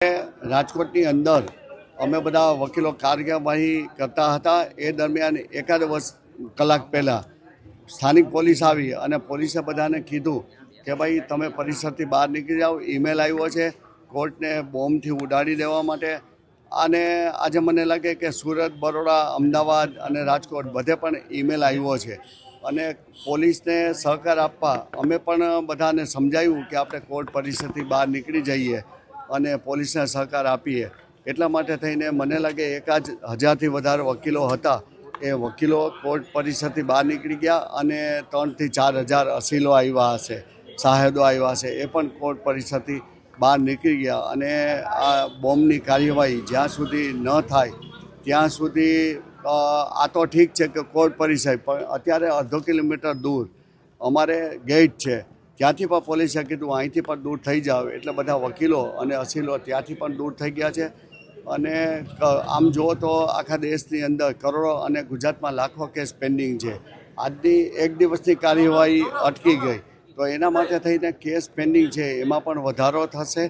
રાજકોટની અંદર અમે બધા વકીલો કાર્યવાહી કરતા હતા। એ દરમિયાન એકાદ કલાક પહેલાં સ્થાનિક પોલીસ આવી અને પોલીસે બધાને કીધું કે ભાઈ તમે પરિસરથી બહાર નીકળી જાઓ। ઈમેલ આવ્યો છે કોર્ટને બોમ્બથી ઉડાડી દેવા માટે। અને આજે મને લાગે કે સુરત, બરોડા, અમદાવાદ અને રાજકોટ બધે પણ ઈમેલ આવ્યો છે અને પોલીસને સહકાર આપવા અમે પણ બધાને સમજાવ્યું કે આપણે કોર્ટ પરિસરથી બહાર નીકળી જઈએ અને પોલીસને સહકાર આપીએ। એટલા માટે થઈને મને લાગે 1000થી વધારે વકીલો હતા એ વકીલો કોર્ટ પરિસરથી બહાર નીકળી ગયા અને 3000થી 4000 અસીલો આવ્યા હશે, શાહેદો આવ્યા હશે, એ પણ કોર્ટ પરિસરથી બહાર નીકળી ગયા। અને આ બોમ્બની કાર્યવાહી જ્યાં સુધી ન થાય ત્યાં સુધી આ તો ઠીક છે કે કોર્ટ પરિસર, પણ અત્યારે અડધો કિલોમીટર દૂર અમારે ગેટ છે, ત્યાંથી પણ પોલીસે કીધું અહીંથી પણ દૂર થઈ જાવ, એટલે બધા વકીલો અને અસીલો ત્યાંથી પણ દૂર થઈ ગયા છે। અને આમ જુઓ તો આખા દેશની અંદર કરોડો અને ગુજરાતમાં લાખો કેસ પેન્ડિંગ છે। આજની એક દિવસની કાર્યવાહી અટકી ગઈ તો એના માટે થઈને કેસ પેન્ડિંગ છે એમાં પણ વધારો થશે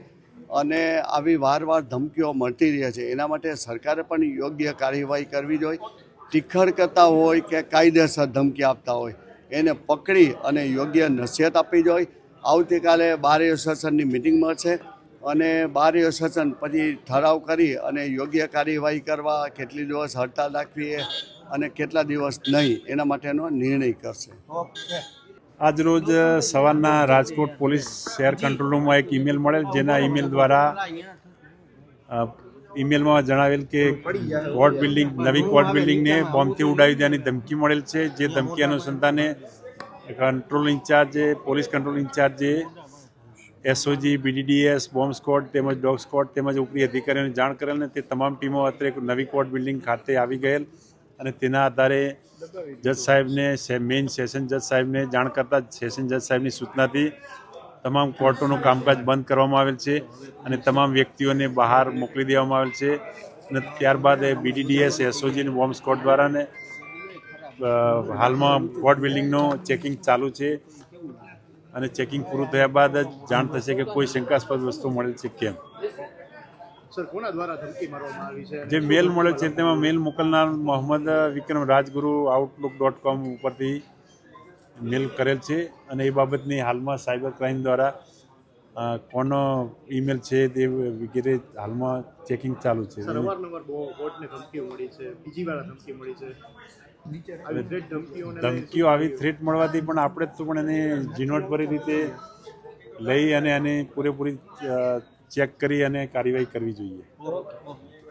અને આવી વારવાર ધમકીઓ મળતી રહે છે। એના માટે સરકારે પણ યોગ્ય કાર્યવાહી કરવી જોઈએ। ટીખળ કરતા હોય કે કાયદેસર ધમકી આપતા હોય એને પકડી અને યોગ્ય નસીહત આપવી જોઈએ। આવતીકાલે બાર એસોસિએશનની મિટિંગ મળશે અને બાર એસોસિએશન પછી ઠરાવ કરી અને યોગ્ય કાર્યવાહી કરવા, કેટલી દિવસ હડતાળ રાખવી અને કેટલા દિવસ નહીં એના માટેનો નિર્ણય કરશે। આજરોજ સવારના રાજકોટ પોલીસ શહેર કંટ્રોલ રૂમમાં એક ઈમેલ મળેલ, જેના ઈમેલ દ્વારા ઈમેલમાં જણાવેલ કે નવી કોર્ટ બિલ્ડિંગને બોમ્બથી ઉડાવી દેવાની ધમકી મળેલ છે। જે ધમકી અનુસંધાને કંટ્રોલ ઇન્ચાર્જે, પોલીસ કંટ્રોલ ઇન્ચાર્જે એસઓજી, બીડીડીએસ, બોમ્બ સ્ક્વોડ તેમજ ડોગ સ્ક્વોડ તેમજ ઉપરી અધિકારીઓને જાણ કરેલ ને તે તમામ ટીમો અત્રે નવી કોર્ટ બિલ્ડિંગ ખાતે આવી ગયેલ અને તેના આધારે જજ સાહેબને, મેઇન સેશન જજ સાહેબને જાણ કરતાં સેશન જજ સાહેબની સૂચનાથી તમામ કોર્ટોનું કામકાજ બંધ કરવામાં આવેલ છે અને તમામ વ્યક્તિઓને બહાર મોકલી દેવામાં આવેલ છે। અને ત્યારબાદ બીડીડીએસ, એસઓજી અને બોમ્બ સ્ક્વોડ દ્વારાને હાલમાં કોર્ટ બિલ્ડિંગનું ચેકિંગ ચાલુ છે અને ચેકિંગ પૂરું થયા બાદ જ જાણ થશે કે કોઈ શંકાસ્પદ વસ્તુ મળેલ છે કેમ। જે મેલ મળ્યો છે તેમાં મેલ મોકલનાર મોહમ્મદ વિક્રમ રાજગુરુ outlook.com ઉપરથી મેલ કરેલ છે અને એ બાબતની હાલમાં સાયબર ક્રાઇમ દ્વારા કોનો ઈમેલ છે તે વગેરે હાલમાં ચેકિંગ ચાલુ છે। ધમકીઓ આવી થ્રેટ મળવાથી પણ આપણે તો પણ એને ઝીણવટભરી રીતે લઈ અને પૂરેપૂરી ચેક કરી અને કાર્યવાહી કરવી જોઈએ।